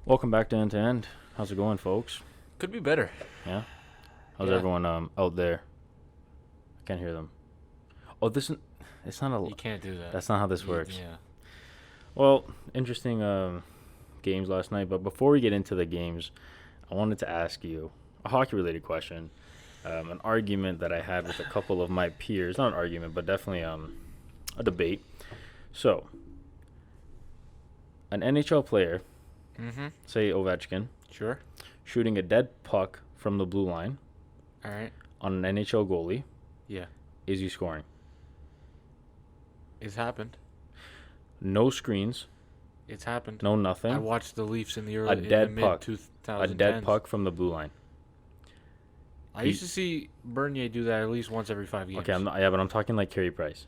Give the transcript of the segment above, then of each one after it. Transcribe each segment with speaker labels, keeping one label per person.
Speaker 1: Welcome back to End to End. How's it going, folks?
Speaker 2: Could be better.
Speaker 1: Yeah. How's
Speaker 2: Yeah.
Speaker 1: everyone out there? I can't hear them. Oh, it's not a.
Speaker 2: You can't do that.
Speaker 1: That's not how this works.
Speaker 2: Yeah.
Speaker 1: Well, interesting games last night. But before we get into the games, I wanted to ask you a hockey-related question. An argument that I had with a couple of my peers. Not an argument, but definitely a debate. So, an NHL player,
Speaker 2: Mm-hmm.
Speaker 1: say Ovechkin,
Speaker 2: Sure.
Speaker 1: shooting a dead puck from the blue line
Speaker 2: All right.
Speaker 1: on an NHL goalie.
Speaker 2: Yeah.
Speaker 1: Is he scoring?
Speaker 2: It's happened.
Speaker 1: No screens,
Speaker 2: It's happened.
Speaker 1: no
Speaker 2: I
Speaker 1: nothing.
Speaker 2: watched the Leafs in the
Speaker 1: A
Speaker 2: early
Speaker 1: dead
Speaker 2: in the
Speaker 1: puck.
Speaker 2: mid 2010s.
Speaker 1: A dead puck from the blue line.
Speaker 2: I used to see Bernier do that at least once every 5 games.
Speaker 1: Okay, but I'm talking like Carey Price.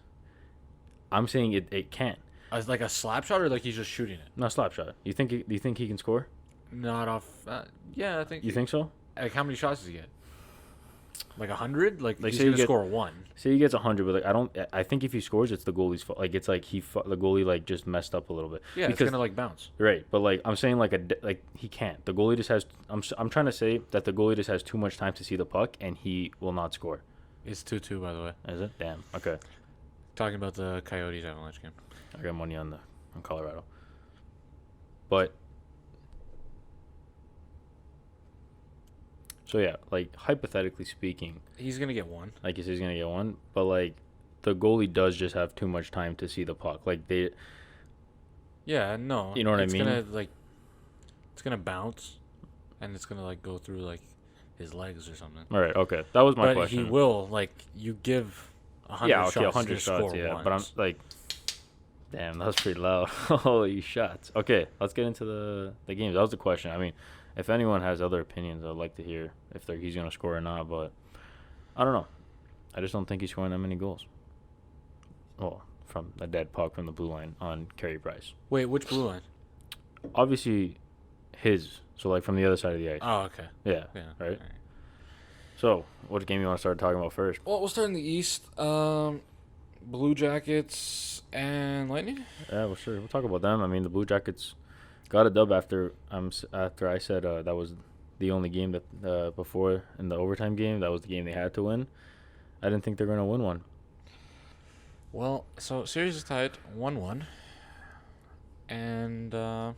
Speaker 1: I'm saying it can't.
Speaker 2: As like a slap shot or like he's just shooting it?
Speaker 1: Not slap shot. Do you think he can score?
Speaker 2: Not off. Yeah, I think.
Speaker 1: You think so?
Speaker 2: Like how many shots does he get? Like 100? Like he's
Speaker 1: say you
Speaker 2: gonna
Speaker 1: get-
Speaker 2: score one.
Speaker 1: Say he gets 100, but like I think if he scores, it's the goalie's fault. Like it's like the goalie like just messed up a little bit.
Speaker 2: Yeah,
Speaker 1: because
Speaker 2: it's gonna like bounce.
Speaker 1: right, but like I'm saying like he can't. The goalie just has. I'm trying to say that the goalie just has too much time to see the puck and he will not score.
Speaker 2: It's 2-2 by the way.
Speaker 1: Is it? Damn. Okay.
Speaker 2: Talking about the Coyotes Avalanche game.
Speaker 1: I got money on Colorado. But so yeah, like hypothetically speaking,
Speaker 2: He's gonna get one.
Speaker 1: like you said, he's gonna get one, but like the goalie does just have too much time to see the puck. Like
Speaker 2: Yeah, no.
Speaker 1: You know what I
Speaker 2: it's
Speaker 1: mean?
Speaker 2: It's gonna bounce, and it's gonna like go through like his legs or something.
Speaker 1: all right, okay, that was my
Speaker 2: But
Speaker 1: question.
Speaker 2: he will like you give 100
Speaker 1: yeah,
Speaker 2: shots.
Speaker 1: okay,
Speaker 2: he's
Speaker 1: 100
Speaker 2: gonna
Speaker 1: shots,
Speaker 2: score
Speaker 1: yeah,
Speaker 2: once.
Speaker 1: but I'm like, damn, that was pretty loud. Holy shots. Okay, let's get into the games. That was the question. I mean, if anyone has other opinions, I'd like to hear if he's gonna score or not. But I don't know. I just don't think he's scoring that many goals. Well, from a dead puck from the blue line on Carey Price.
Speaker 2: Wait, which blue line?
Speaker 1: Obviously, his. So like from the other side of the ice.
Speaker 2: Oh, okay.
Speaker 1: Yeah.
Speaker 2: Yeah.
Speaker 1: Right.
Speaker 2: Alright.
Speaker 1: So, what game you want to start talking about first?
Speaker 2: Well, we'll start in the East. Blue Jackets and Lightning.
Speaker 1: Yeah, well, sure. We'll talk about them. I mean, the Blue Jackets got a dub after I said that was the only game that before in the overtime game that was the game they had to win. I didn't think they're gonna win one.
Speaker 2: Well, so series is tied 1-1, and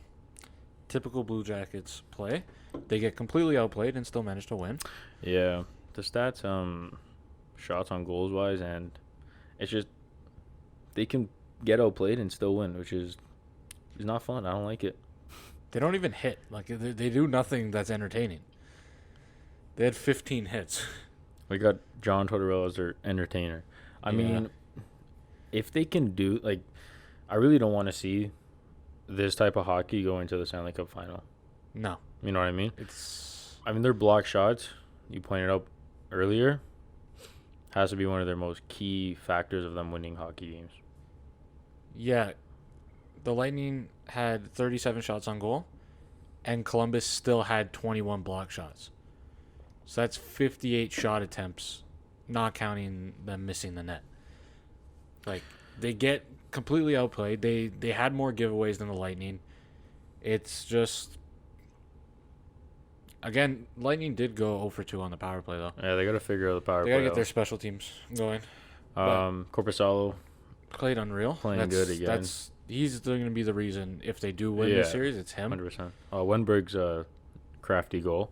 Speaker 2: typical Blue Jackets play. They get completely outplayed and still manage to win.
Speaker 1: Yeah, the stats, shots on goals wise, and it's just they can get outplayed and still win, which is not fun. I don't like it.
Speaker 2: They don't even hit. Like they do nothing that's entertaining. They had 15 hits.
Speaker 1: We got John Tortorella as their entertainer. I
Speaker 2: Yeah.
Speaker 1: mean, if they can do like, I really don't want to see this type of hockey go into the Stanley Cup final.
Speaker 2: No,
Speaker 1: You know what I mean?
Speaker 2: it's
Speaker 1: I mean, their block shots, you pointed out earlier, has to be one of their most key factors of them winning hockey games.
Speaker 2: yeah. The Lightning had 37 shots on goal, and Columbus still had 21 block shots. So that's 58 shot attempts, not counting them missing the net. Like they get completely outplayed. They had more giveaways than the Lightning. It's just again, Lightning did go 0 for 2 on the power play though.
Speaker 1: Yeah, they got to figure out the power
Speaker 2: They
Speaker 1: play.
Speaker 2: gotta get their special teams going.
Speaker 1: Corpusalo
Speaker 2: Played unreal.
Speaker 1: playing good again.
Speaker 2: He's going to be the reason if they do win this
Speaker 1: Yeah.
Speaker 2: series. It's him.
Speaker 1: 100%. Wenberg's crafty goal.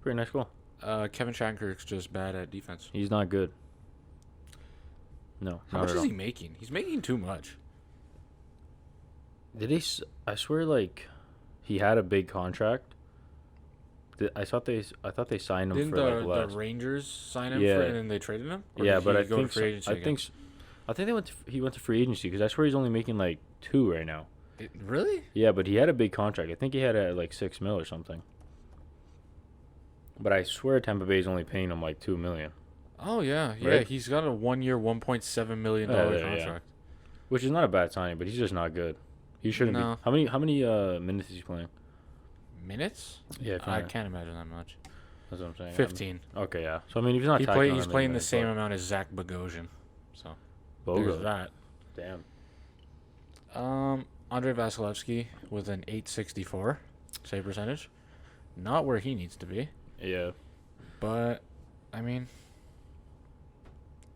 Speaker 1: Pretty nice goal.
Speaker 2: Kevin Shattenkirk's just bad at defense.
Speaker 1: He's not good. No,
Speaker 2: How
Speaker 1: not
Speaker 2: much
Speaker 1: at
Speaker 2: is
Speaker 1: all.
Speaker 2: he making? He's making too much.
Speaker 1: Did they? I swear, like, he had a big contract. I thought they signed him
Speaker 2: Didn't
Speaker 1: for like
Speaker 2: the
Speaker 1: less.
Speaker 2: Rangers sign him
Speaker 1: Yeah.
Speaker 2: for it and then they traded him? Or
Speaker 1: Yeah,
Speaker 2: did
Speaker 1: but
Speaker 2: he
Speaker 1: I
Speaker 2: go
Speaker 1: think
Speaker 2: to free agency again?
Speaker 1: I think he went to free agency because I swear he's only making like 2 right now.
Speaker 2: Really?
Speaker 1: Yeah, but he had a big contract. I think he had like 6 mil or something. But I swear Tampa Bay's only paying him like 2 million,
Speaker 2: Oh yeah, yeah.
Speaker 1: Right?
Speaker 2: He's got a 1-year, $1.7 million
Speaker 1: Yeah, yeah.
Speaker 2: contract.
Speaker 1: which is not a bad signing. But he's just not good. He shouldn't
Speaker 2: No.
Speaker 1: be. How many minutes is he playing?
Speaker 2: Minutes?
Speaker 1: Yeah,
Speaker 2: I can't imagine that much.
Speaker 1: That's what I'm saying.
Speaker 2: 15.
Speaker 1: Okay, yeah. So I mean, if he's not.
Speaker 2: He's playing the same amount as Zach Bogosian. So there's
Speaker 1: Bogo.
Speaker 2: that.
Speaker 1: Damn.
Speaker 2: Andrei Vasilevsky with an 864. Save percentage, not where he needs to be.
Speaker 1: Yeah.
Speaker 2: But, I mean,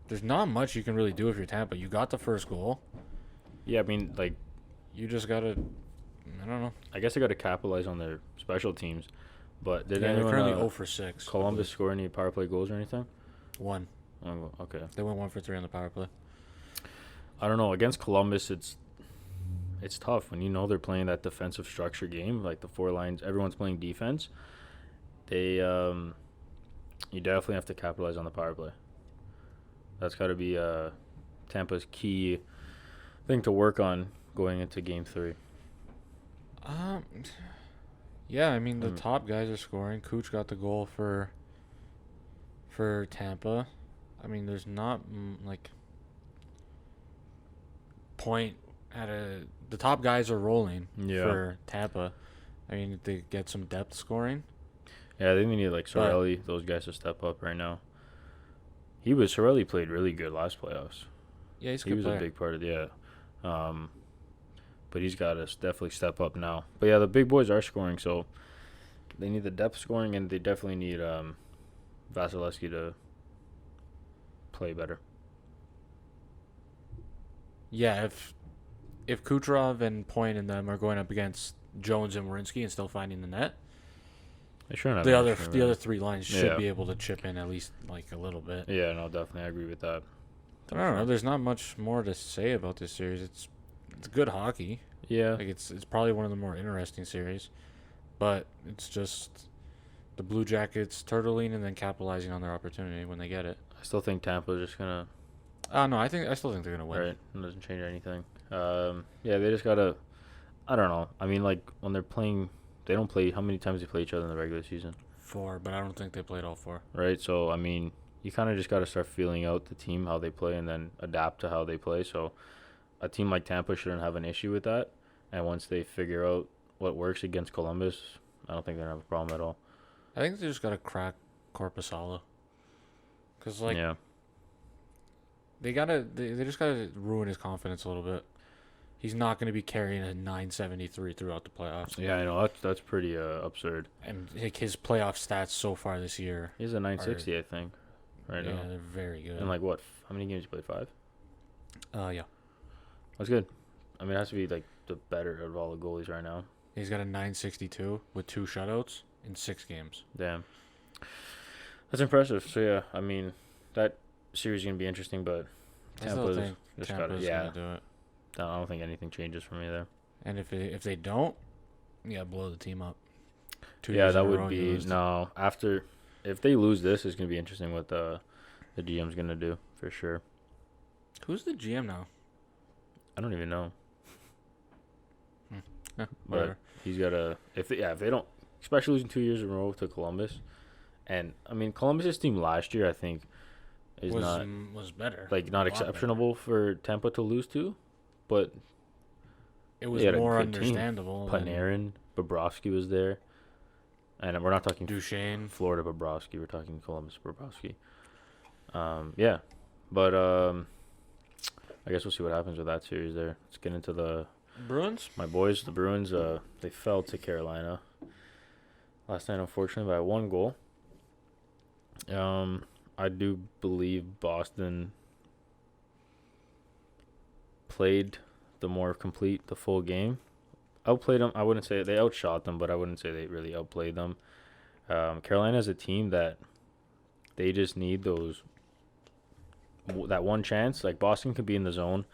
Speaker 2: there's not much you can really do if you're Tampa. You got the first goal.
Speaker 1: Yeah, I mean, like,
Speaker 2: You just gotta, I don't know.
Speaker 1: I guess they got to capitalize on their special teams. But did
Speaker 2: Yeah, they're
Speaker 1: anyone
Speaker 2: currently 0 for 6.
Speaker 1: Columbus score any power play goals or anything?
Speaker 2: One.
Speaker 1: Oh, okay.
Speaker 2: They went 1 for 3 on the power play.
Speaker 1: I don't know. Against Columbus, it's tough when you know they're playing that defensive structure game, like the four lines. Everyone's playing defense. They you definitely have to capitalize on the power play. That's got to be Tampa's key thing to work on going into Game 3.
Speaker 2: Yeah, I mean the top guys are scoring. Cooch got the goal for Tampa. I mean, there's not like point at the top guys are rolling for Tampa. I mean, they get some depth scoring.
Speaker 1: Yeah, they need like Sorelli, those guys to step up right now. Sorelli played really good last playoffs.
Speaker 2: Yeah, he's a
Speaker 1: He
Speaker 2: good
Speaker 1: was
Speaker 2: player.
Speaker 1: a big part of but he's got to definitely step up now. But yeah, the big boys are scoring, so they need the depth scoring, and they definitely need Vasilevsky to play better.
Speaker 2: Yeah, if Kucherov and Point and them are going up against Jones and Warinsky and still finding the net,
Speaker 1: They shouldn't have
Speaker 2: the
Speaker 1: an
Speaker 2: other
Speaker 1: issue,
Speaker 2: the
Speaker 1: really.
Speaker 2: other three lines should
Speaker 1: Yeah.
Speaker 2: be able to chip in at least like a little bit.
Speaker 1: Yeah, no, definitely, I agree with that.
Speaker 2: I don't know. There's not much more to say about this series. It's good hockey.
Speaker 1: Yeah,
Speaker 2: Like it's probably one of the more interesting series, but it's just the Blue Jackets turtling and then capitalizing on their opportunity when they get it.
Speaker 1: I still think Tampa's just gonna
Speaker 2: No, I still think they're gonna win.
Speaker 1: right. It doesn't change anything. Yeah, they just gotta. I don't know. I mean, like when they're playing, they don't play. How many times they play each other in the regular season,
Speaker 2: 4, but I don't think they played all 4.
Speaker 1: right? So I mean, you kind of just gotta start feeling out the team, how they play, and then adapt to how they play. So a team like Tampa shouldn't have an issue with that. And once they figure out what works against Columbus, I don't think they're gonna have a problem at all.
Speaker 2: I think they just gotta crack Korpisalo, cause like
Speaker 1: Yeah,
Speaker 2: they just gotta ruin his confidence a little bit. He's not gonna be carrying a 973 throughout the playoffs.
Speaker 1: yeah, I know that's pretty absurd.
Speaker 2: And like his playoff stats so far this year,
Speaker 1: He's a 960, I think, right
Speaker 2: yeah,
Speaker 1: now.
Speaker 2: they're very good.
Speaker 1: And like what? How many games you played? 5.
Speaker 2: Yeah,
Speaker 1: That's good. I mean, it has to be like the better of all the goalies right now.
Speaker 2: he's got a 962 with 2 shutouts in 6 games.
Speaker 1: Damn, that's impressive. So yeah, I mean, that series is gonna be interesting, but
Speaker 2: I still
Speaker 1: Tampa's
Speaker 2: think
Speaker 1: just
Speaker 2: Tampa's
Speaker 1: gotta
Speaker 2: gonna do it.
Speaker 1: I don't think anything changes for me there.
Speaker 2: And if they don't, yeah, blow the team up. 2
Speaker 1: Yeah,
Speaker 2: years in
Speaker 1: that
Speaker 2: a
Speaker 1: would
Speaker 2: row, you
Speaker 1: be
Speaker 2: lose.
Speaker 1: no. After if they lose this, it's gonna be interesting what the GM's gonna do for sure.
Speaker 2: Who's the GM now?
Speaker 1: I don't even know.
Speaker 2: Yeah,
Speaker 1: But
Speaker 2: whatever.
Speaker 1: he's got to if they don't, especially losing 2 years in a row to Columbus, and I mean Columbus's team last year I think is
Speaker 2: Was better.
Speaker 1: not
Speaker 2: A lot
Speaker 1: exceptional for Tampa to lose to, but
Speaker 2: It was
Speaker 1: they had a
Speaker 2: more
Speaker 1: good team.
Speaker 2: understandable. than
Speaker 1: Panarin, Bobrovsky was there, and we're not talking
Speaker 2: Duchesne.
Speaker 1: Florida Bobrovsky, we're talking Columbus Bobrovsky. Yeah, but I guess we'll see what happens with that series there. Let's get into
Speaker 2: Bruins.
Speaker 1: my boys, the Bruins. They fell to Carolina last night, unfortunately, by 1 goal. I do believe Boston played the full game. Outplayed them. I wouldn't say they outshot them, but I wouldn't say they really outplayed them. Carolina is a team that they just need that one chance. Like Boston could be in the zone,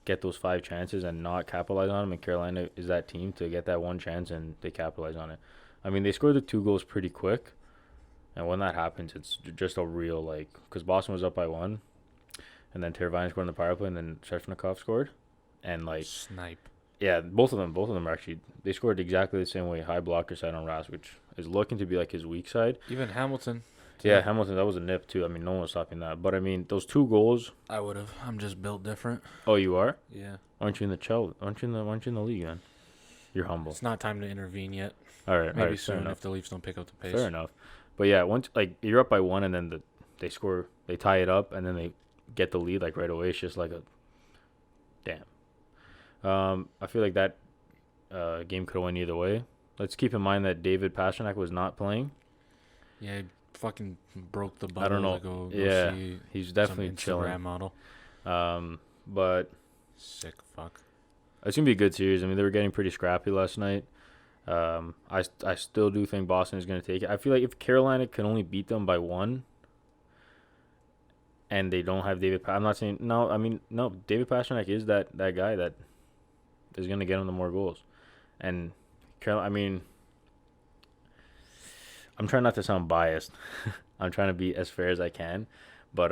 Speaker 1: get those 5 chances and not capitalize on them, and Carolina is that team to get that one chance and they capitalize on it. I mean, they scored the 2 goals pretty quick, and when that happens, it's just a real because Boston was up by 1, and then Teravainen scored on the power play, and then Svechnikov scored, and
Speaker 2: Snipe.
Speaker 1: yeah, both of them are actually they scored exactly the same way. High blocker side on Rask, which is looking to be like his weak side.
Speaker 2: Even Hamilton.
Speaker 1: Yeah, Hamilton, that was a nip too. I mean, no one was stopping that. But I mean, those 2 goals.
Speaker 2: I would have. I'm just built different.
Speaker 1: Oh, you are?
Speaker 2: Yeah.
Speaker 1: Aren't you in the league, man? You're humble.
Speaker 2: It's not time to intervene yet.
Speaker 1: All right,
Speaker 2: Maybe
Speaker 1: fair
Speaker 2: soon
Speaker 1: enough.
Speaker 2: if the Leafs don't pick up the pace.
Speaker 1: Fair enough. But yeah, once you're up by 1 and then they score, they tie it up, and then they get the lead right away. It's just like a damn. I feel like that game could have went either way. let's keep in mind that David Pastrnak was not playing.
Speaker 2: Yeah, he fucking broke the bubble.
Speaker 1: I don't know.
Speaker 2: To go
Speaker 1: Yeah,
Speaker 2: see
Speaker 1: he's definitely
Speaker 2: some Instagram
Speaker 1: chilling.
Speaker 2: model.
Speaker 1: But
Speaker 2: Sick fuck.
Speaker 1: it's gonna be a good series. I mean, they were getting pretty scrappy last night. I still do think Boston is gonna take it. I feel like if Carolina can only beat them by one, and they don't have I'm not saying no. I mean no. David Pastrnak is that guy that is gonna get them the more goals, and Carolina. I mean, I'm trying not to sound biased. I'm trying to be as fair as I can, but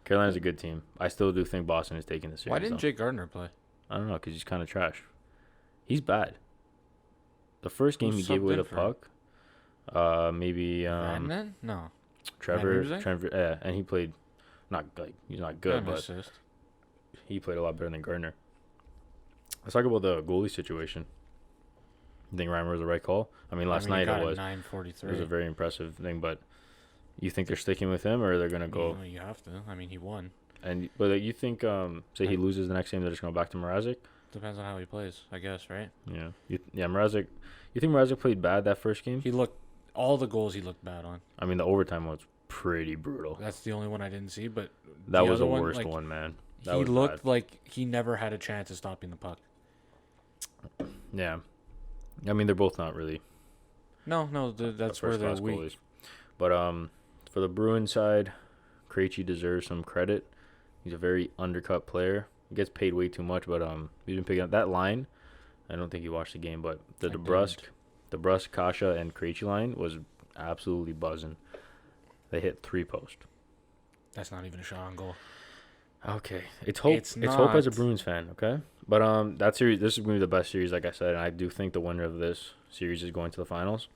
Speaker 1: Carolina's a good team. I still do think Boston is taking the series.
Speaker 2: Why didn't
Speaker 1: though.
Speaker 2: Jake Gardner play?
Speaker 1: I don't know, because he's kind of trash. He's bad. The first game he gave away the puck. Maybe
Speaker 2: Vatanen? No.
Speaker 1: Trevor.
Speaker 2: Matt
Speaker 1: Yeah, and he played not like he's not good, but
Speaker 2: assist.
Speaker 1: he played a lot better than Gardner. Let's talk about the goalie situation. You think Reimer was the right call? I mean, last night it was.
Speaker 2: 9:43.
Speaker 1: It was a very impressive thing, but you think they're sticking with him, or they're gonna go?
Speaker 2: You have to. I mean, he won.
Speaker 1: But like, you think, say he loses the next game, they're just gonna go back to Mrazek?
Speaker 2: Depends on how he plays, I guess, right?
Speaker 1: Yeah. Mrazek. You think Mrazek played bad that first game?
Speaker 2: He looked all the goals he looked bad on.
Speaker 1: I mean, the overtime was pretty brutal.
Speaker 2: That's the only one I didn't see, but
Speaker 1: That was the
Speaker 2: other
Speaker 1: worst
Speaker 2: like,
Speaker 1: one, man.
Speaker 2: He looked like he never had a chance of stopping the puck.
Speaker 1: Yeah. I mean, they're both not really.
Speaker 2: No, that's where they're weak.
Speaker 1: Goalies. But for the Bruins side, Krejci deserves some credit. He's a very undercut player. He gets paid way too much, but he's been picking up that line. I don't think you watched the game, but the DeBrusque, Kasha, and Krejci line was absolutely buzzing. They hit 3 posts.
Speaker 2: That's not even a shot on goal.
Speaker 1: Okay, it's hope. It's hope as a Bruins fan. Okay, but that series, this is going to be the best series, like I said, and I do think the winner of this series is going to the finals.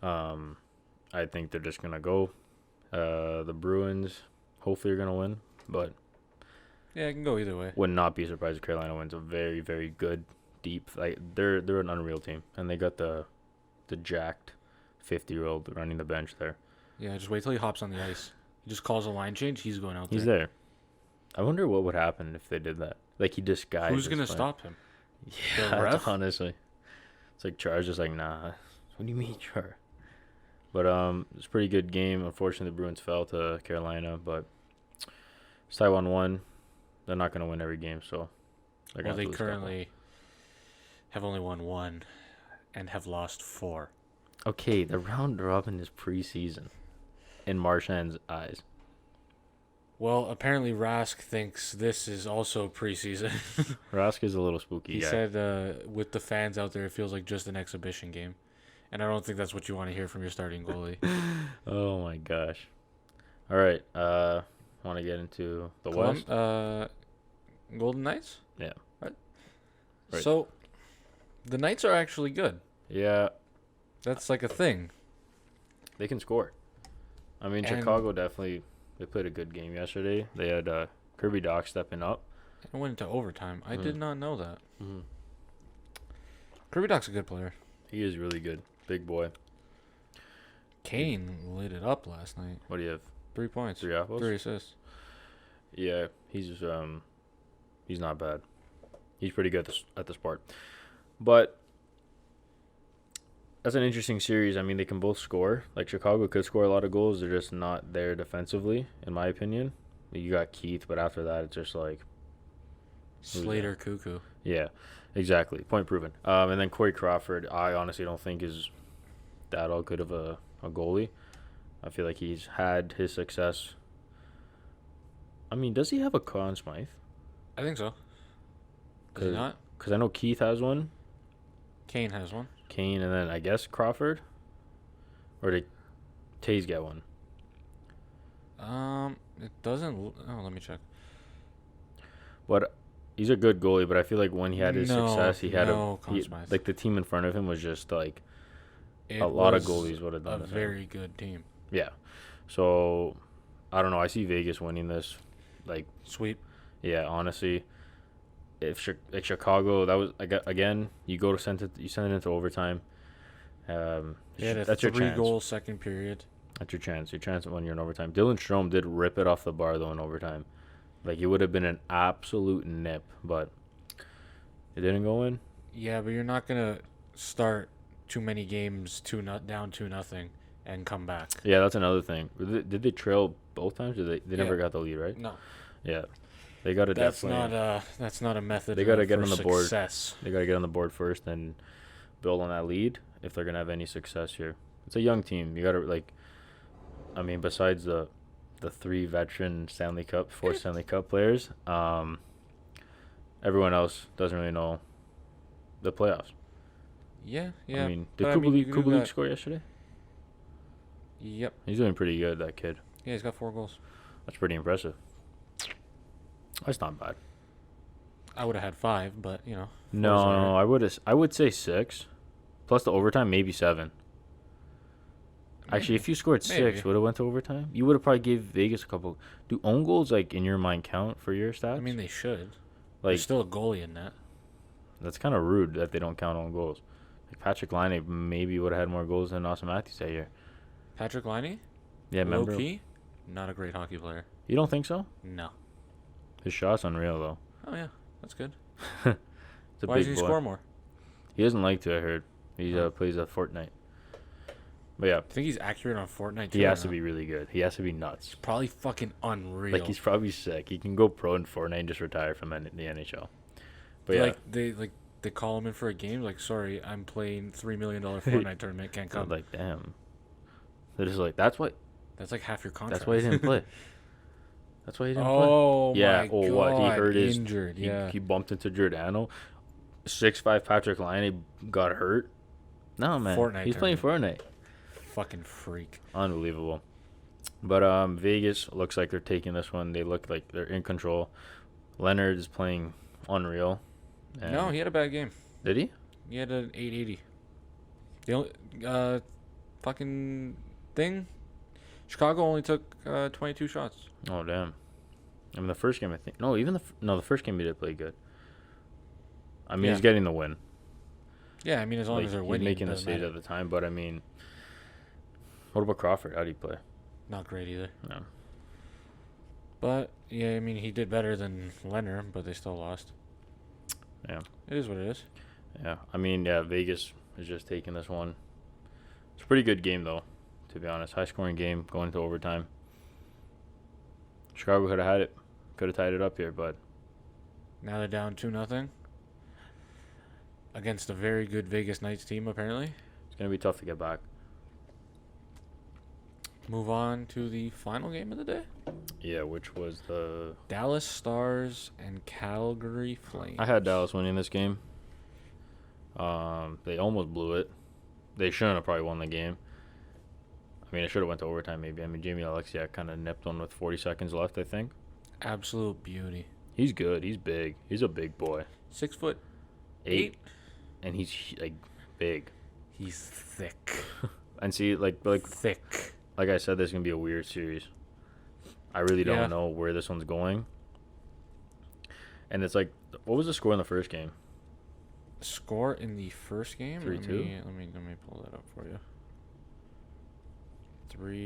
Speaker 1: I think they're just gonna go. The Bruins hopefully are gonna win, but
Speaker 2: yeah, it can go either way.
Speaker 1: Would not be surprised if Carolina wins. A very, very good, deep. Like they're an unreal team, and they got the jacked 50-year-old running the bench there.
Speaker 2: Yeah, just wait till he hops on the ice. He just calls a line change. He's going out there.
Speaker 1: He's there. I wonder what would happen if they did that. Like he disguised.
Speaker 2: Who's gonna stop him?
Speaker 1: Yeah, honestly, it's like Char's just like, nah. What do you mean, Char? But it's a pretty good game. Unfortunately, the Bruins fell to Carolina, but it's tie 1-1. They're not gonna win every game, so.
Speaker 2: They currently have only won 1 and have lost 4.
Speaker 1: Okay, the round robin is preseason, in Marchand's eyes.
Speaker 2: Well, apparently Rask thinks this is also preseason.
Speaker 1: Rask is a little spooky.
Speaker 2: He said with the fans out there, it feels like just an exhibition game. And I don't think that's what you want to hear from your starting goalie.
Speaker 1: Oh, my gosh. All right. Want to get into the West?
Speaker 2: Golden Knights?
Speaker 1: Yeah.
Speaker 2: Right.
Speaker 1: So,
Speaker 2: the Knights are actually good.
Speaker 1: Yeah.
Speaker 2: That's like a thing.
Speaker 1: They can score. I mean, Chicago definitely... They played a good game yesterday. They had Kirby Dach stepping up.
Speaker 2: It went into overtime. I did not know that.
Speaker 1: Mm-hmm.
Speaker 2: Kirby Dach's a good player.
Speaker 1: He is really good. Big boy.
Speaker 2: Kane lit it up last night.
Speaker 1: What do you have?
Speaker 2: 3 points.
Speaker 1: 3 apples?
Speaker 2: 3 assists.
Speaker 1: Yeah, he's not bad. He's pretty good at the sport. But that's an interesting series. I mean, they can both score. Like, Chicago could score a lot of goals. They're just not there defensively, in my opinion. You got Keith, but after that, it's just like...
Speaker 2: Slater Cuckoo.
Speaker 1: Yeah, exactly. Point proven. And then Corey Crawford, I honestly don't think is that all good of a goalie. I feel like he's had his success. I mean, does he have a Conn Smythe?
Speaker 2: I think so. Does he not?
Speaker 1: Because I know Keith has one.
Speaker 2: Kane has one.
Speaker 1: Kane, and then I guess Crawford? Or did Taze get one?
Speaker 2: It doesn't... Oh, let me check.
Speaker 1: But he's a good goalie, but I feel like when he had his success, he had like the team in front of him was just like a lot of goalies would have done
Speaker 2: a very good team.
Speaker 1: Yeah. So, I don't know. I see Vegas winning this. Like,
Speaker 2: sweep.
Speaker 1: Yeah, honestly. If Chicago, that was again, you send it into overtime. That's your chance.
Speaker 2: 3-goal second period.
Speaker 1: That's your chance. Your chance when you're in overtime. Dylan Strome did rip it off the bar though in overtime. Like, it would have been an absolute nip, but it didn't go in.
Speaker 2: Yeah, but you're not gonna start too many games down 2-0 and come back.
Speaker 1: Yeah, that's another thing. Did they trail both times? Did they never
Speaker 2: Yeah.
Speaker 1: got the lead, right?
Speaker 2: No,
Speaker 1: Yeah, they got to definitely.
Speaker 2: that's not a method.
Speaker 1: They got to get
Speaker 2: for
Speaker 1: on the board.
Speaker 2: success.
Speaker 1: They got to get on the board first and build on that lead if they're gonna have any success here. It's a young team. You got to like. I mean, besides the three veteran four Stanley Cup players, everyone else doesn't really know the playoffs.
Speaker 2: Yeah, yeah.
Speaker 1: I mean, did
Speaker 2: But, I mean, you can do
Speaker 1: Kubelik
Speaker 2: that.
Speaker 1: score yesterday?
Speaker 2: Yep.
Speaker 1: He's doing pretty good, that kid.
Speaker 2: Yeah, he's got 4 goals.
Speaker 1: That's pretty impressive. That's not bad.
Speaker 2: I would have had 5, but
Speaker 1: No,
Speaker 2: all right.
Speaker 1: I would say 6, plus the overtime, maybe 7. Actually,
Speaker 2: Maybe.
Speaker 1: if you scored 6,
Speaker 2: Maybe.
Speaker 1: would have went to overtime. You would have probably gave Vegas a couple. Do own goals like in your mind count for your stats?
Speaker 2: I mean, they should.
Speaker 1: like
Speaker 2: There's still a goalie in that.
Speaker 1: that's kind of rude that they don't count own goals. Like Patrick Laine maybe would have had more goals than Austin Matthews that year.
Speaker 2: Patrick Laine,
Speaker 1: Yeah,
Speaker 2: low
Speaker 1: remember?
Speaker 2: key, not a great hockey player.
Speaker 1: You don't think so?
Speaker 2: No.
Speaker 1: His shot's unreal though.
Speaker 2: Oh yeah, that's good.
Speaker 1: It's a
Speaker 2: Why
Speaker 1: big
Speaker 2: doesn't he
Speaker 1: boy.
Speaker 2: score more?
Speaker 1: He doesn't like to. I heard he
Speaker 2: Oh.
Speaker 1: plays a Fortnite. But yeah,
Speaker 2: I think he's accurate on Fortnite too.
Speaker 1: he
Speaker 2: or
Speaker 1: has to
Speaker 2: no?
Speaker 1: be really good. He has to be nuts.
Speaker 2: Probably fucking unreal.
Speaker 1: Like he's probably sick. He can go pro in Fortnite and just retire from the NHL. But yeah,
Speaker 2: They call him in for a game. Like, sorry, I'm playing $3 million Fortnite tournament. Can't
Speaker 1: I'm
Speaker 2: come.
Speaker 1: like damn. They're just like that's why.
Speaker 2: That's like half your contract.
Speaker 1: That's why he didn't play. That's why he didn't play.
Speaker 2: Oh
Speaker 1: Yeah.
Speaker 2: my
Speaker 1: Oh,
Speaker 2: god.
Speaker 1: what he hurt his
Speaker 2: injured. Yeah.
Speaker 1: He bumped into Giordano. 6'5" Patrick Laine got hurt. No man,
Speaker 2: Fortnite
Speaker 1: he's playing Fortnite.
Speaker 2: Fucking freak.
Speaker 1: Unbelievable. But Vegas looks like they're taking this one. They look like they're in control. Leonard is playing unreal. And
Speaker 2: No, he had a bad game.
Speaker 1: did he?
Speaker 2: He had an 880. The only fucking thing. Chicago only took 22 shots.
Speaker 1: Oh damn. I mean the first game I think no even the first game he did play good. I mean
Speaker 2: Yeah.
Speaker 1: he's getting the win.
Speaker 2: Yeah, I mean as long
Speaker 1: Like,
Speaker 2: as they're
Speaker 1: he's
Speaker 2: winning,
Speaker 1: making the
Speaker 2: doesn't
Speaker 1: stage
Speaker 2: matter.
Speaker 1: at the time. But I mean, what about Crawford? How do you play?
Speaker 2: Not great either.
Speaker 1: No.
Speaker 2: But yeah, I mean he did better than Leonard, but they still lost.
Speaker 1: Yeah.
Speaker 2: It is what it is.
Speaker 1: Yeah. I mean yeah, Vegas is just taking this one. It's a pretty good game though, to be honest. High scoring game going to overtime. Chicago could have had it. Could have tied it up here, but
Speaker 2: Now they're down 2-0 against a very good Vegas Knights team. Apparently,
Speaker 1: it's gonna be tough to get back.
Speaker 2: move on to the final game of the day:
Speaker 1: Yeah, which was the
Speaker 2: Dallas Stars and Calgary Flames.
Speaker 1: I had Dallas winning this game. They almost blew it. They shouldn't have probably won the game. I mean, it should have went to overtime maybe. I mean, Jamie Alexiak kind of nipped one with 40 seconds left, I think.
Speaker 2: Absolute beauty.
Speaker 1: He's good. He's big. He's a big boy.
Speaker 2: 6'8".
Speaker 1: And he's like big.
Speaker 2: He's thick.
Speaker 1: And see, like
Speaker 2: Thick.
Speaker 1: I said, this is gonna be a weird series. I really don't
Speaker 2: Yeah.
Speaker 1: know where this one's going. And it's like, what was the score in the first game?
Speaker 2: Score in the first game.
Speaker 1: 3-2?
Speaker 2: Let me pull that up for you.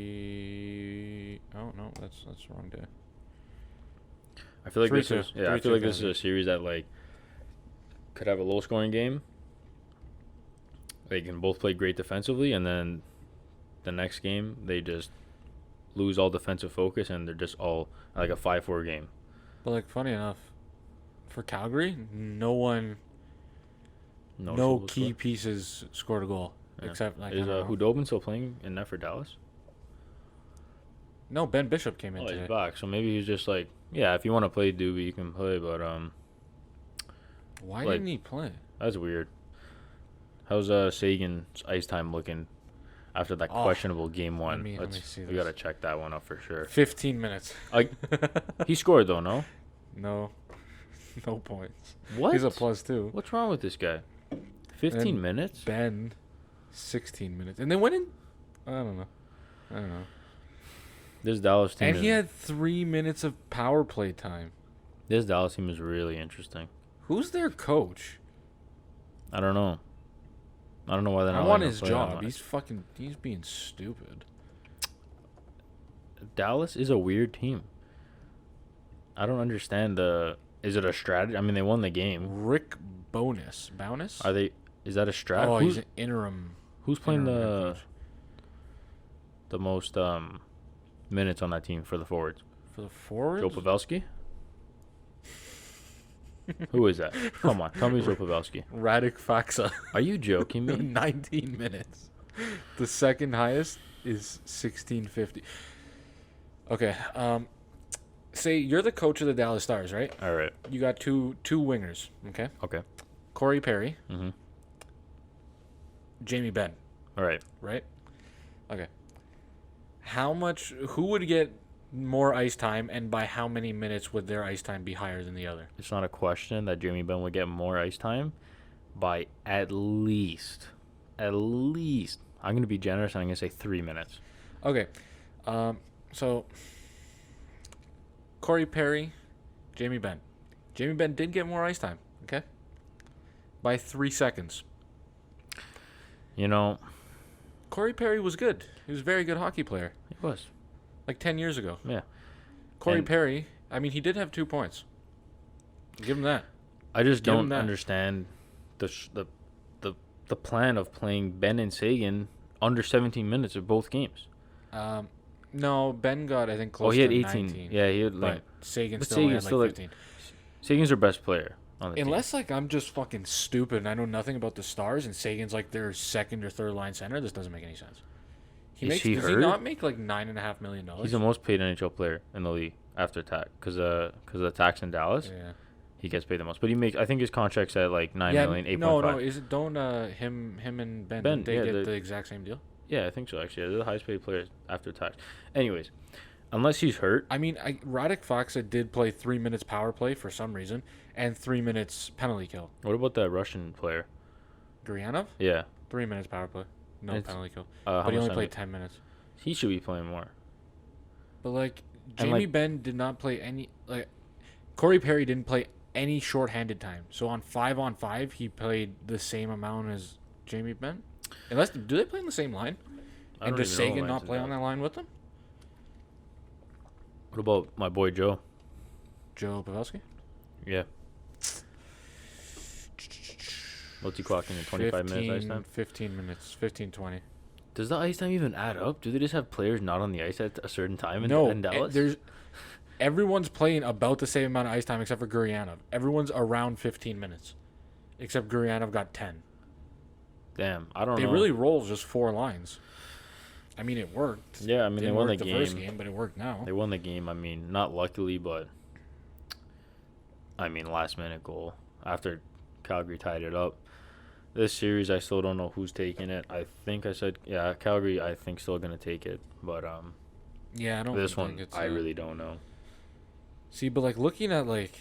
Speaker 2: 3. Oh no, that's the wrong day.
Speaker 1: I feel like this
Speaker 2: 3-2.
Speaker 1: is I
Speaker 2: 3-2
Speaker 1: feel like this is
Speaker 2: Calgary.
Speaker 1: a series that like could have a low scoring game. They can both play great defensively, and then the next game they just lose all defensive focus, and they're just all like a 5-4 game.
Speaker 2: But like, funny enough, for Calgary, no
Speaker 1: Noticeable
Speaker 2: key
Speaker 1: score.
Speaker 2: pieces scored a goal
Speaker 1: Yeah.
Speaker 2: except like I
Speaker 1: Is
Speaker 2: don't know.
Speaker 1: Hudobin still playing in net for Dallas?
Speaker 2: No, Ben Bishop came in
Speaker 1: Oh,
Speaker 2: today.
Speaker 1: he's back. So maybe he's just like, yeah, if you want to play Doobie, you can play, but
Speaker 2: Why
Speaker 1: like-
Speaker 2: didn't he play?
Speaker 1: that's weird. How's Sagan's ice time looking after that
Speaker 2: Oh,
Speaker 1: questionable game one?
Speaker 2: let me see
Speaker 1: We
Speaker 2: this.
Speaker 1: gotta check that one up for sure.
Speaker 2: 15 minutes.
Speaker 1: He scored though, no?
Speaker 2: No, no points.
Speaker 1: What?
Speaker 2: He's a +2.
Speaker 1: What's wrong with this guy? 15
Speaker 2: And
Speaker 1: minutes?
Speaker 2: Ben, 16 minutes, and they went in. I don't know.
Speaker 1: This Dallas team.
Speaker 2: And he had 3 minutes of power play time.
Speaker 1: This Dallas team is really interesting.
Speaker 2: Who's their coach?
Speaker 1: I don't know. I don't know why they're not.
Speaker 2: I want
Speaker 1: letting him
Speaker 2: his
Speaker 1: play that
Speaker 2: job.
Speaker 1: much.
Speaker 2: He's being stupid.
Speaker 1: Dallas is a weird team. I don't understand the. Is it a strategy? I mean, they won the game.
Speaker 2: Rick Bowness.
Speaker 1: Are they? Is that a strat?
Speaker 2: Oh, he's an interim.
Speaker 1: Who's playing
Speaker 2: interim head coach.
Speaker 1: the most minutes on that team for the forwards?
Speaker 2: For the forwards?
Speaker 1: Joe Pavelski? Who is that? Come on, tell me Joe Pavelski.
Speaker 2: Radek Faksa.
Speaker 1: Are you joking me?
Speaker 2: 19 minutes. The second highest is 1650. Okay. Say you're the coach of the Dallas Stars, right?
Speaker 1: All right.
Speaker 2: You got two wingers. Okay.
Speaker 1: Okay.
Speaker 2: Corey Perry,
Speaker 1: Mm-hmm.
Speaker 2: Jamie Benn,
Speaker 1: All right.
Speaker 2: right? Okay. Who would get more ice time, and by how many minutes would their ice time be higher than the other?
Speaker 1: It's not a question that Jamie Benn would get more ice time by at least. I'm going to be generous and I'm going to say 3 minutes.
Speaker 2: Okay. So Corey Perry, Jamie Benn. Jamie Benn did get more ice time, okay? By 3 seconds.
Speaker 1: You know,
Speaker 2: Corey Perry was good. He was a very good hockey player.
Speaker 1: he was.
Speaker 2: Like 10 years ago.
Speaker 1: Yeah.
Speaker 2: Corey
Speaker 1: And-
Speaker 2: Perry, I mean, he did have 2 points. Give him that.
Speaker 1: I just
Speaker 2: Give him
Speaker 1: don't
Speaker 2: that.
Speaker 1: understand the plan of playing Ben and Sagan under 17 minutes of both games.
Speaker 2: No, Ben got, I think, close
Speaker 1: He had
Speaker 2: to
Speaker 1: 18.
Speaker 2: 19.
Speaker 1: Yeah, he had
Speaker 2: But
Speaker 1: like
Speaker 2: Sagan
Speaker 1: but
Speaker 2: still only
Speaker 1: Sagan's
Speaker 2: had
Speaker 1: still,
Speaker 2: like
Speaker 1: like,
Speaker 2: 15.
Speaker 1: Sagan's their best player on the team.
Speaker 2: Unless, like, I'm just fucking stupid and I know nothing about the Stars and Sagan's, like, their second or third line center, this doesn't make any sense.
Speaker 1: Is he
Speaker 2: Does he
Speaker 1: hurt?
Speaker 2: not make, like, $9.5 million?
Speaker 1: He's the most paid NHL player in the league after tax because of the tax in Dallas.
Speaker 2: Yeah.
Speaker 1: He gets paid the most, but I think his contract's at like 9 million, 8.5.
Speaker 2: No, is it him and Ben,
Speaker 1: Ben,
Speaker 2: they
Speaker 1: yeah,
Speaker 2: get the exact same deal?
Speaker 1: Yeah, I think so. Actually, they're the highest paid players after tax. Anyways, unless he's hurt,
Speaker 2: I mean, Radek Faksa did play 3 minutes power play for some reason and 3 minutes penalty kill.
Speaker 1: what about that Russian player?
Speaker 2: Gurianov,
Speaker 1: Yeah,
Speaker 2: 3 minutes power play, no
Speaker 1: It's-
Speaker 2: penalty kill,
Speaker 1: how
Speaker 2: but he
Speaker 1: much
Speaker 2: only
Speaker 1: time
Speaker 2: played 10 minutes.
Speaker 1: he should be playing more.
Speaker 2: But like
Speaker 1: And,
Speaker 2: Jamie
Speaker 1: like-
Speaker 2: Benn did not play any like Corey Perry didn't play any shorthanded time. So on 5-on-5 he played the same amount as Jamie Benn. Unless do they play in the same line?
Speaker 1: I
Speaker 2: And
Speaker 1: don't
Speaker 2: does
Speaker 1: even know
Speaker 2: Sagan
Speaker 1: what
Speaker 2: not
Speaker 1: lines
Speaker 2: play
Speaker 1: is
Speaker 2: on
Speaker 1: that.
Speaker 2: that line with them?
Speaker 1: What about my boy Joe?
Speaker 2: Joe Pavelski?
Speaker 1: Yeah. What's he clocking in 25 minutes ice time?
Speaker 2: 15 minutes, 15, 20.
Speaker 1: Does the ice time even add up? Do they just have players not on the ice at a certain time in,
Speaker 2: No,
Speaker 1: in Dallas?
Speaker 2: everyone's playing about the same amount of ice time except for Gurianov. Everyone's around 15 minutes. Except Gurianov got 10.
Speaker 1: Damn, I don't
Speaker 2: They
Speaker 1: know.
Speaker 2: really roll just 4 lines. I mean, it worked.
Speaker 1: Yeah, I mean, they
Speaker 2: Didn't
Speaker 1: won the
Speaker 2: work
Speaker 1: game.
Speaker 2: first game, but it worked now.
Speaker 1: They won the game. I mean, not luckily, but I mean, last minute goal after Calgary tied it up. This series, I still don't know who's taking it. I think I said, yeah, Calgary. I think still gonna take it, but
Speaker 2: Yeah, I don't
Speaker 1: this
Speaker 2: think
Speaker 1: one
Speaker 2: it's
Speaker 1: I really don't know.
Speaker 2: See, but like looking at like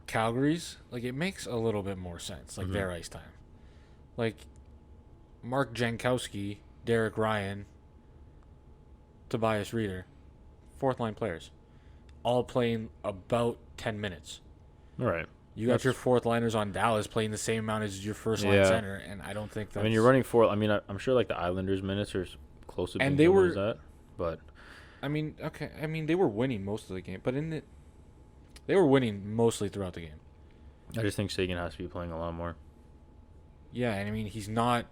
Speaker 2: Calgary's, like it makes a little bit more sense, like
Speaker 1: Mhm.
Speaker 2: their ice time. Like Mark Jankowski, Derek Ryan, Tobias Reeder, fourth line players, all playing about 10 minutes.
Speaker 1: All right.
Speaker 2: You got
Speaker 1: That's-
Speaker 2: your fourth liners on Dallas playing the same amount as your first line
Speaker 1: Yeah.
Speaker 2: center, and I don't think that's.
Speaker 1: I mean, you're running four. I mean, I'm sure like the Islanders' minutes are close to being
Speaker 2: And they
Speaker 1: similar
Speaker 2: were-
Speaker 1: as that, but
Speaker 2: I mean, okay. I mean, they were winning most of the game, but they were winning mostly throughout the game.
Speaker 1: I just think Sagan has to be playing a lot more.
Speaker 2: Yeah, and I mean he's not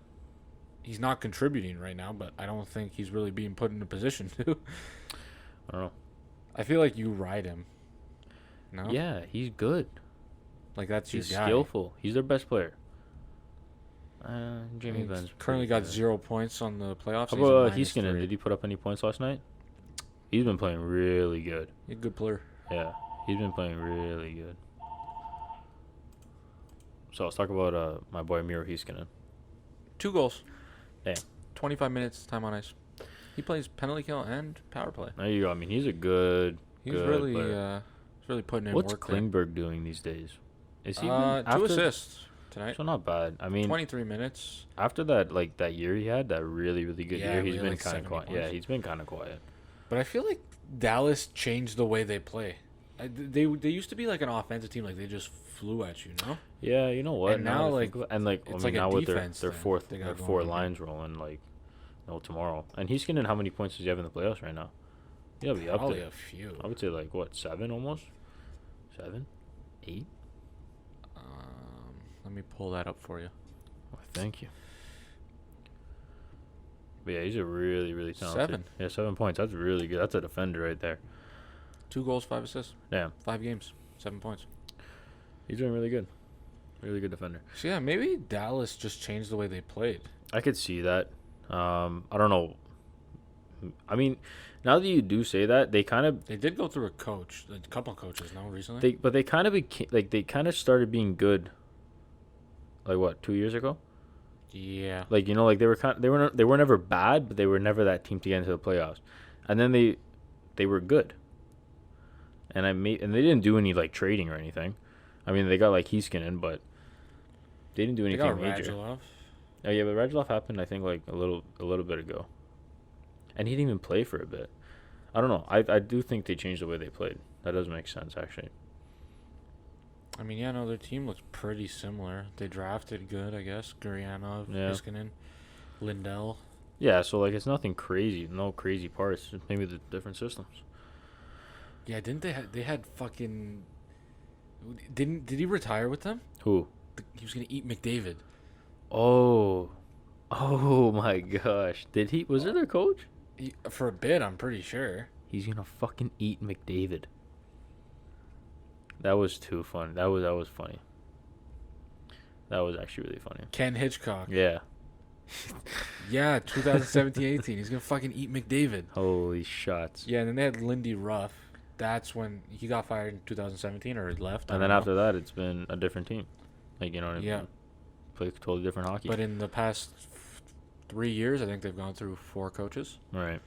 Speaker 2: contributing right now, but I don't think he's really being put in a position to.
Speaker 1: I don't know.
Speaker 2: I feel like you ride him. No?
Speaker 1: Yeah, he's good.
Speaker 2: Like that's
Speaker 1: He's
Speaker 2: your guy.
Speaker 1: skillful. He's their best player. Jamie
Speaker 2: He's
Speaker 1: Benn's
Speaker 2: currently
Speaker 1: pretty
Speaker 2: got
Speaker 1: good.
Speaker 2: 0 points on the playoffs.
Speaker 1: How
Speaker 2: He's
Speaker 1: about
Speaker 2: a
Speaker 1: Heiskanen?
Speaker 2: -3.
Speaker 1: Did he put up any points last night? He's been playing really good.
Speaker 2: He's a good player.
Speaker 1: Yeah, he's been playing really good. So let's talk about my boy Miro Heiskanen.
Speaker 2: 2 goals.
Speaker 1: Damn.
Speaker 2: 25 minutes time on ice. He plays penalty kill and power play.
Speaker 1: There you go. I mean, he's a good.
Speaker 2: He's
Speaker 1: good
Speaker 2: really
Speaker 1: player.
Speaker 2: he's really putting in
Speaker 1: What's
Speaker 2: work there.
Speaker 1: Klingberg doing these days? Is he
Speaker 2: 2
Speaker 1: after,
Speaker 2: assists tonight.
Speaker 1: So not bad. I mean,
Speaker 2: 23 minutes.
Speaker 1: after that year he had, that really good
Speaker 2: Yeah,
Speaker 1: year, he's
Speaker 2: really
Speaker 1: been
Speaker 2: like
Speaker 1: kind of
Speaker 2: 70
Speaker 1: quiet.
Speaker 2: points.
Speaker 1: Yeah, he's been kind of quiet.
Speaker 2: But I feel like Dallas changed the way they play. They used to be like an offensive team, like they just flew at you, no?
Speaker 1: Yeah, you know what?
Speaker 2: And now,
Speaker 1: that I
Speaker 2: like,
Speaker 1: think I mean,
Speaker 2: it's like a
Speaker 1: now with their
Speaker 2: defense thing
Speaker 1: fourth,
Speaker 2: they got
Speaker 1: their
Speaker 2: going
Speaker 1: 4
Speaker 2: on, yeah.
Speaker 1: lines rolling, like, tomorrow. And he's getting how many points does he have in the playoffs right now? He'll be up
Speaker 2: Probably
Speaker 1: there.
Speaker 2: a few.
Speaker 1: I would say like what, 7 almost, 7, 8.
Speaker 2: Um, Let me pull that up for you.
Speaker 1: Oh, thank you. But yeah, he's a really, really talented.
Speaker 2: 7.
Speaker 1: Yeah, 7 points. That's really good. That's a defender right there.
Speaker 2: 2 goals, 5 assists.
Speaker 1: Yeah.
Speaker 2: 5 games, 7 points.
Speaker 1: He's doing really good. Really good defender.
Speaker 2: So yeah, maybe Dallas just changed the way they played.
Speaker 1: I could see that. I don't know. I mean, now that you do say that, they
Speaker 2: did go through a couple of coaches now recently.
Speaker 1: they kind of they kind of started being good. Like what, 2 years ago?
Speaker 2: Yeah.
Speaker 1: Like, like they were never bad, but they were never that team to get into the playoffs. And then they were good. And they didn't do any like trading or anything. I mean, they got like Heiskanen, but they didn't do anything major.
Speaker 2: Radulov.
Speaker 1: Oh yeah, but Radulov happened I think like a little bit ago. And he didn't even play for a bit. I don't know. I do think they changed the way they played. That does make sense actually.
Speaker 2: I mean, yeah, no, their team looks pretty similar. They drafted good, I guess. Gurianov,
Speaker 1: Yeah.
Speaker 2: Heiskanen, Lindell.
Speaker 1: Yeah, so like it's nothing crazy, no crazy parts. Just maybe the different systems.
Speaker 2: Yeah, didn't they had fucking did he retire with them?
Speaker 1: Who?
Speaker 2: He was going to eat McDavid.
Speaker 1: Oh my gosh! Did he? Was it their coach?
Speaker 2: For a bit, I'm pretty sure.
Speaker 1: He's gonna fucking eat McDavid. That was too fun. That was funny. That was actually really funny.
Speaker 2: Ken Hitchcock.
Speaker 1: Yeah.
Speaker 2: Yeah, 2017-18. He's going to fucking eat McDavid.
Speaker 1: Holy shots.
Speaker 2: Yeah, and then they had Lindy Ruff. That's when he got fired in 2017 or left.
Speaker 1: And then after that, it's been a different team. Like, you know what I mean?
Speaker 2: Yeah.
Speaker 1: Play totally different hockey.
Speaker 2: But in the past 3 years, I think they've gone through 4 coaches.
Speaker 1: Right.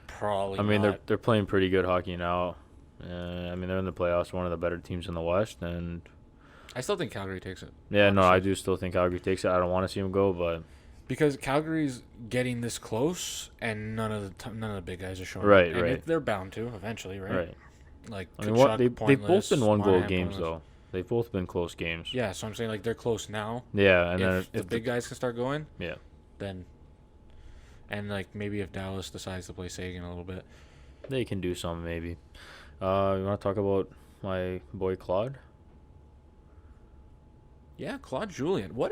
Speaker 2: Probably.
Speaker 1: I mean,
Speaker 2: not.
Speaker 1: they're playing pretty good hockey now. I mean, they're in the playoffs, one of the better teams in the West, and
Speaker 2: I still think Calgary takes it.
Speaker 1: yeah,
Speaker 2: honestly.
Speaker 1: no, I do still think Calgary takes it. I don't want to see them go, but
Speaker 2: because Calgary's getting this close, and none of the big guys are showing.
Speaker 1: Right,
Speaker 2: and
Speaker 1: right.
Speaker 2: they're bound to eventually, right?
Speaker 1: right.
Speaker 2: Like
Speaker 1: I mean, they've both been one goal
Speaker 2: Monahan
Speaker 1: games
Speaker 2: pointless.
Speaker 1: though. They've both been close games.
Speaker 2: Yeah, so I'm saying like they're close now.
Speaker 1: Yeah, and then
Speaker 2: if the big guys can start going,
Speaker 1: yeah,
Speaker 2: then, and like maybe if Dallas decides to play Sagan a little bit,
Speaker 1: they can do something maybe. You want to talk about my boy Claude?
Speaker 2: yeah, Claude Julien, what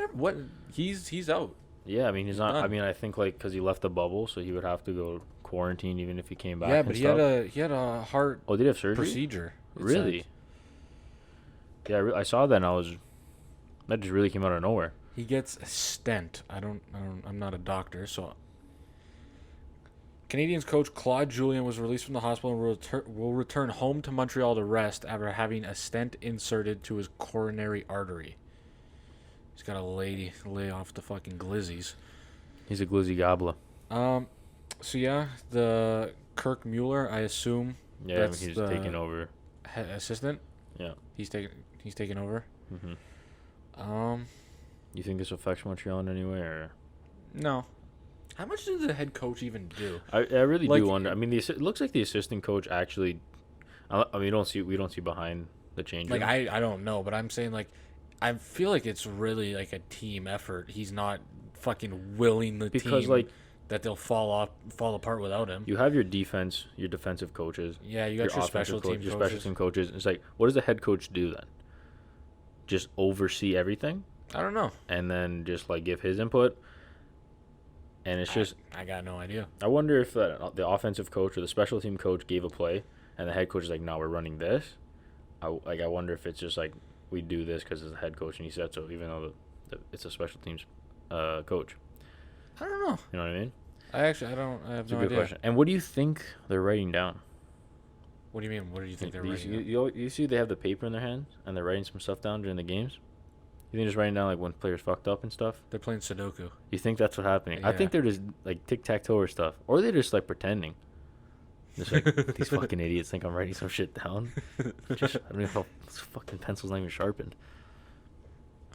Speaker 2: he's out.
Speaker 1: Yeah, I mean he's not. I
Speaker 2: Done.
Speaker 1: mean I think like because he left the bubble, so he would have to go quarantine even if he came back.
Speaker 2: Yeah,
Speaker 1: and
Speaker 2: but
Speaker 1: stuff.
Speaker 2: he had a heart
Speaker 1: Oh, did he have surgery?
Speaker 2: procedure. it
Speaker 1: Really?
Speaker 2: said.
Speaker 1: Yeah, I saw that, and that just really came out of nowhere.
Speaker 2: He gets a stent. I'm not a doctor, so. Canadiens coach Claude Julien was released from the hospital and will return home to Montreal to rest after having a stent inserted to his coronary artery. He's got to lay off the fucking glizzies.
Speaker 1: He's a glizzy gobbler.
Speaker 2: So yeah, the Kirk Mueller, I assume.
Speaker 1: Yeah,
Speaker 2: that's
Speaker 1: he's
Speaker 2: the
Speaker 1: taking over.
Speaker 2: Assistant.
Speaker 1: Yeah.
Speaker 2: He's taking over.
Speaker 1: Mm-hmm. You think this affects Montreal in any way, or?
Speaker 2: No. How much does the head coach even do?
Speaker 1: I really
Speaker 2: Like-
Speaker 1: do wonder. I mean, it looks like the assistant coach actually. I mean, we don't see behind the change
Speaker 2: Like
Speaker 1: room.
Speaker 2: I don't know, but I'm saying like I feel like it's really like a team effort. He's not fucking willing the
Speaker 1: because
Speaker 2: team
Speaker 1: like
Speaker 2: that they'll fall apart without him.
Speaker 1: you have your defensive coaches.
Speaker 2: Yeah, you got your special
Speaker 1: offensive
Speaker 2: team
Speaker 1: your
Speaker 2: coaches.
Speaker 1: special team coaches. It's like, what does the head coach do then? Just oversee everything,
Speaker 2: I don't know.
Speaker 1: and then just like give his input. And it's just,
Speaker 2: I got no idea.
Speaker 1: I wonder if the offensive coach or the special team coach gave a play, and the head coach is like, "No, we're running this." I wonder if it's just like we do this because it's the head coach and he said so, even though it's a special teams coach.
Speaker 2: I don't know.
Speaker 1: You know what I mean?
Speaker 2: I have
Speaker 1: It's
Speaker 2: no
Speaker 1: a good
Speaker 2: idea.
Speaker 1: question. And what do you think they're writing down?
Speaker 2: What do you mean? What do you think they're
Speaker 1: These-
Speaker 2: writing?
Speaker 1: you see they have the paper in their hands and they're writing some stuff down during the games. You think they're just writing down like when players fucked up and stuff?
Speaker 2: They're playing Sudoku.
Speaker 1: You think that's what's happening? I
Speaker 2: Yeah.
Speaker 1: think they're just like tic-tac-toe or stuff, or they're just like pretending. Just like these fucking idiots think I'm writing some shit down. Just, I don't even know if this fucking pencil's not even sharpened.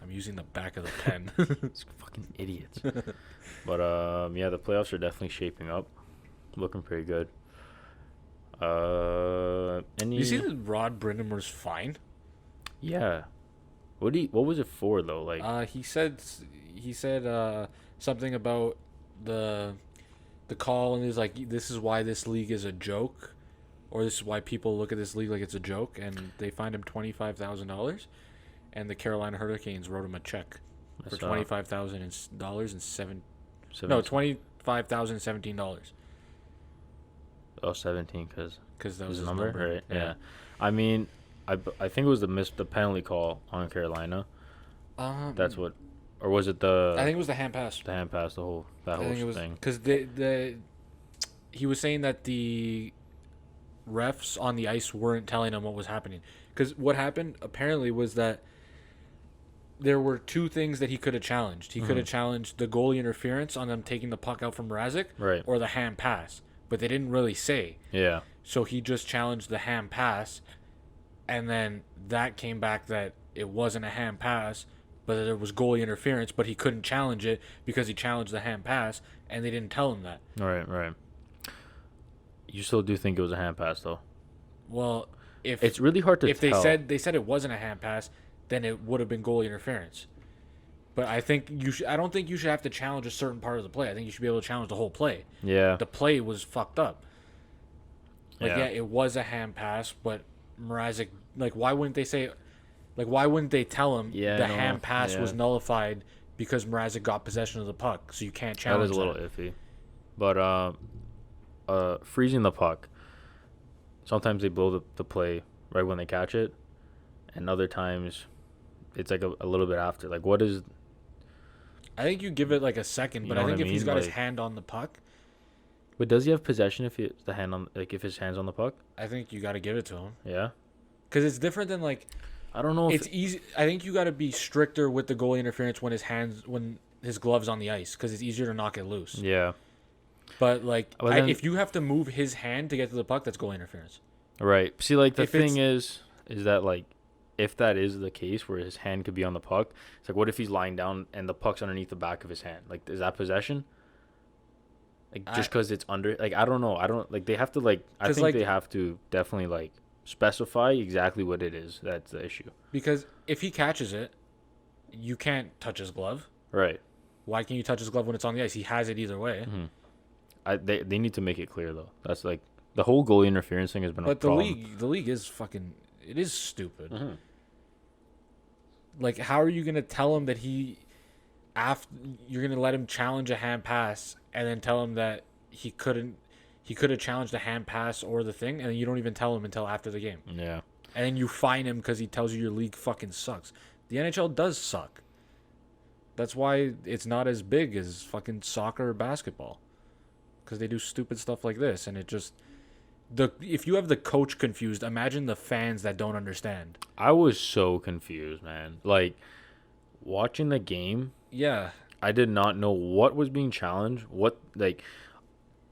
Speaker 2: I'm using the back of the pen.
Speaker 1: It's fucking idiots. But yeah, the playoffs are definitely shaping up, looking pretty good.
Speaker 2: You see that Rod Brind'Amour's fine?
Speaker 1: Yeah. What was it for though? Like
Speaker 2: He said something about the call, and he's like, this is why this league is a joke, or this is why people look at this league like it's a joke, and they fined him $25,000, and the Carolina Hurricanes wrote him a check
Speaker 1: I
Speaker 2: for
Speaker 1: saw
Speaker 2: $25,000 and
Speaker 1: seven,
Speaker 2: $25,017
Speaker 1: oh, 17 because
Speaker 2: because that was
Speaker 1: his
Speaker 2: his
Speaker 1: number,
Speaker 2: number.
Speaker 1: right? Yeah. I mean, I think it was the penalty call on Carolina. That's
Speaker 2: Um,
Speaker 1: what, or was it
Speaker 2: I think it was the hand pass.
Speaker 1: the hand pass, that
Speaker 2: I
Speaker 1: whole
Speaker 2: think it was
Speaker 1: thing?
Speaker 2: because he was saying that the refs on the ice weren't telling him what was happening. Because what happened apparently was that there were two things that he could have challenged. He could have challenged the goalie interference on them taking the puck out from Mrazek,
Speaker 1: Right.
Speaker 2: or the hand pass, but they didn't really say.
Speaker 1: Yeah.
Speaker 2: So he just challenged the hand pass, and then that came back that it wasn't a hand pass, but that it was goalie interference. But he couldn't challenge it because he challenged the hand pass, and they didn't tell him that.
Speaker 1: Right. You still do think it was a hand pass though?
Speaker 2: Well, if
Speaker 1: It's really hard to
Speaker 2: if
Speaker 1: tell.
Speaker 2: they said it wasn't a hand pass, then it would have been goalie interference. But I think I don't think you should have to challenge a certain part of the play. I think you should be able to challenge the whole play.
Speaker 1: Yeah.
Speaker 2: The play was fucked up. Like,
Speaker 1: Yeah.
Speaker 2: yeah, it was a hand pass, but Mrazek, like, why wouldn't they say, like, why wouldn't they tell him
Speaker 1: Yeah,
Speaker 2: the
Speaker 1: I know.
Speaker 2: hand pass was
Speaker 1: Yeah.
Speaker 2: nullified because Mrazek got possession of the puck, so you can't
Speaker 1: That
Speaker 2: challenge
Speaker 1: is a little iffy. But freezing the puck. Sometimes they blow the play right when they catch it, and other times it's like a little bit after. Like, what is?
Speaker 2: I think you give it like a second,
Speaker 1: You
Speaker 2: but
Speaker 1: know
Speaker 2: I
Speaker 1: what
Speaker 2: think
Speaker 1: I
Speaker 2: if he's
Speaker 1: mean?
Speaker 2: got his
Speaker 1: Like-
Speaker 2: hand on the puck,
Speaker 1: But does he have possession if if his hand's on the puck?
Speaker 2: I think you got to give it to him.
Speaker 1: Yeah.
Speaker 2: Because it's different than, like,
Speaker 1: I don't know if
Speaker 2: it's easy. I think you got to be stricter with the goalie interference when his gloves on the ice, because it's easier to knock it loose.
Speaker 1: yeah.
Speaker 2: But like,
Speaker 1: But then-
Speaker 2: if you have to move his hand to get to the puck, that's goalie interference.
Speaker 1: Right. See, like the
Speaker 2: If
Speaker 1: thing is that like if that is the case where his hand could be on the puck, it's like what if he's lying down and the puck's underneath the back of his hand? Like, is that possession? Like just because it's under, like I don't know, I don't like they have to like I
Speaker 2: 'Cause,
Speaker 1: think
Speaker 2: like-
Speaker 1: they have to definitely like specify exactly what it is. That's the issue.
Speaker 2: Because if he catches it, you can't touch his glove.
Speaker 1: Right.
Speaker 2: Why can you touch his glove when it's on the ice? He has it either way.
Speaker 1: They need to make it clear though. That's like the whole goalie interference thing has been a
Speaker 2: But the
Speaker 1: problem.
Speaker 2: league is fucking. It is stupid.
Speaker 1: Mm-hmm.
Speaker 2: Like, how are you gonna tell him that you're gonna let him challenge a hand pass and then tell him that he could have challenged the hand pass or the thing, and you don't even tell him until after the game,
Speaker 1: Yeah.
Speaker 2: and then you fine him because he tells you your league fucking sucks. The NHL does suck. That's why it's not as big as fucking soccer or basketball, because they do stupid stuff like this, and it just if you have the coach confused, imagine the fans that don't understand.
Speaker 1: I was so confused, man. Like watching the game,
Speaker 2: Yeah,
Speaker 1: I did not know what was being challenged. What like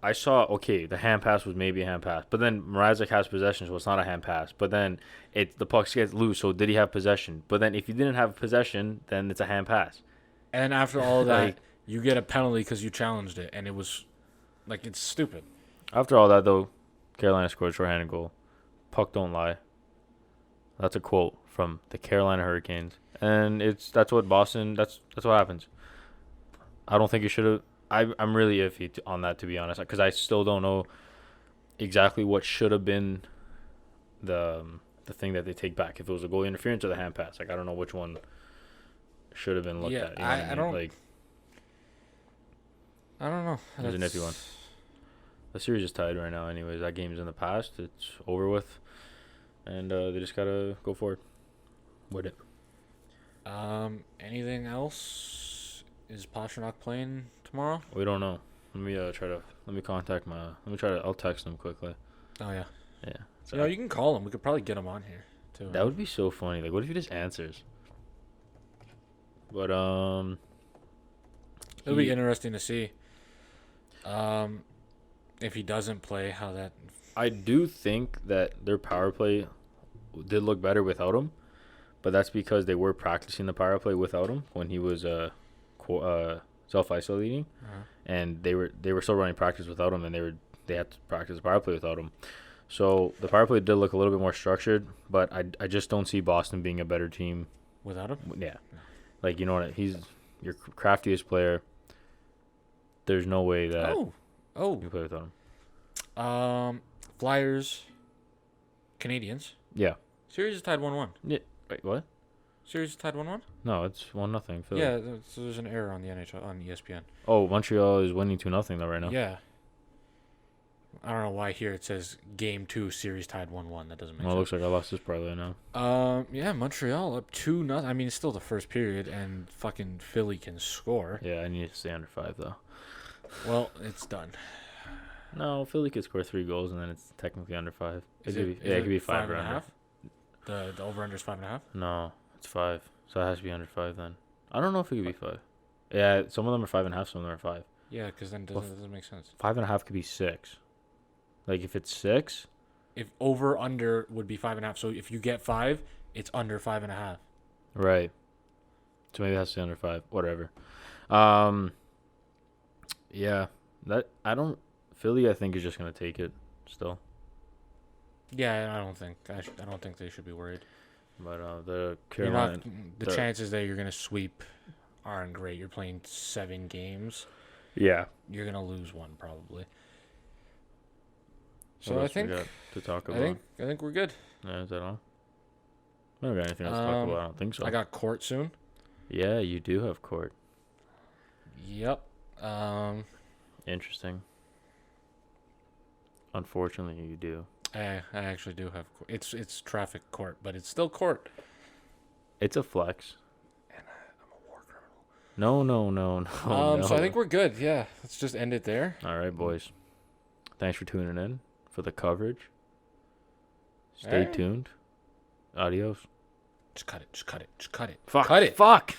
Speaker 1: I saw, okay, the hand pass was maybe a hand pass, but then Mrazek has possession, so it's not a hand pass. But then the puck gets loose, so did he have possession? But then if he didn't have possession, then it's a hand pass.
Speaker 2: and after all of that,
Speaker 1: Like-
Speaker 2: you get a penalty because you challenged it, and it was like, it's stupid.
Speaker 1: After all that, though, Carolina scored a shorthanded goal. Puck don't lie. That's a quote from the Carolina Hurricanes, and that's what Boston. That's what happens. I don't think you should have. I'm really iffy on that, to be honest, because I still don't know exactly what should have been the thing that they take back. If it was a goalie interference or the hand pass, like I don't know which one should have been looked
Speaker 2: Yeah,
Speaker 1: at. You know what
Speaker 2: I
Speaker 1: mean?
Speaker 2: don't-
Speaker 1: Like
Speaker 2: I don't know.
Speaker 1: It was an iffy one. The series is tied right now. Anyways, that game's in the past. It's over with, and they just gotta go forward with it.
Speaker 2: Anything else? Is Pasternak playing tomorrow?
Speaker 1: We don't know. Let me contact I'll text him quickly.
Speaker 2: Oh yeah.
Speaker 1: Yeah. So
Speaker 2: You can call him. We could probably get him on here too.
Speaker 1: that would be so funny. Like, what if he just answers? But
Speaker 2: It'll be
Speaker 1: he-
Speaker 2: interesting to see. If he doesn't play, how that.
Speaker 1: I do think that their power play did look better without him, but that's because they were practicing the power play without him when he was self-isolating, and they were still running practice without him, and they had to practice the power play without him. So the power play did look a little bit more structured, but I just don't see Boston being a better team.
Speaker 2: Without him?
Speaker 1: Yeah, like, you know what, he's your craftiest player. There's no way that
Speaker 2: Oh.
Speaker 1: you play without him.
Speaker 2: Flyers, Canadians.
Speaker 1: Yeah.
Speaker 2: Series is tied 1-1.
Speaker 1: Yeah. Wait, what?
Speaker 2: Series tied 1-1.
Speaker 1: No, it's 1-0 Philly.
Speaker 2: Yeah, so there's an error on the NHL on ESPN.
Speaker 1: Oh, Montreal is winning 2-0 though right now.
Speaker 2: Yeah. I don't know why here it says Game 2 series tied 1-1. That doesn't make
Speaker 1: Well, it
Speaker 2: sense.
Speaker 1: looks like I lost this parlay now.
Speaker 2: Yeah, Montreal up 2-0. I mean, it's still the first period, and fucking Philly can score.
Speaker 1: Yeah, I need to stay under 5 though.
Speaker 2: Well, it's done.
Speaker 1: No, Philly could score 3 goals and then it's technically under 5.
Speaker 2: Is
Speaker 1: it could be 5 or
Speaker 2: and a
Speaker 1: under.
Speaker 2: half? The over under is 5.5.
Speaker 1: No, it's 5. So it has to be under 5 then. I don't know if it could be 5. Yeah, some of them are 5.5, some of them are 5.
Speaker 2: Yeah, because then it doesn't make sense.
Speaker 1: 5.5 could be 6. Like if it's 6,
Speaker 2: If over under would be 5.5, so if you get 5, it's under 5.5.
Speaker 1: right? So maybe it has to be under 5. Whatever. Yeah, that I don't. Philly, I think, is just gonna take it still.
Speaker 2: Yeah, I don't think they should be worried.
Speaker 1: But the
Speaker 2: You're
Speaker 1: Carolina,
Speaker 2: not, the chances that you're gonna sweep aren't great. You're playing 7 games.
Speaker 1: yeah.
Speaker 2: You're gonna lose one probably.
Speaker 1: What
Speaker 2: So I
Speaker 1: else we
Speaker 2: think
Speaker 1: got to talk
Speaker 2: I
Speaker 1: about.
Speaker 2: think we're good.
Speaker 1: Yeah, is that all? I don't got anything else to talk about. I don't think so.
Speaker 2: I got court soon.
Speaker 1: Yeah, you do have court.
Speaker 2: Yep.
Speaker 1: Interesting. Unfortunately, you do.
Speaker 2: I actually do have court. It's traffic court, but it's still court.
Speaker 1: It's a flex.
Speaker 2: And I'm a war criminal.
Speaker 1: No.
Speaker 2: So I think we're good. Yeah, let's just end it there.
Speaker 1: All right, boys. Thanks for tuning in for the coverage. Stay
Speaker 2: Alright.
Speaker 1: tuned. Adios.
Speaker 2: Just cut it. Just cut it. Just cut it.
Speaker 1: Fuck.
Speaker 2: Cut it.
Speaker 1: Fuck.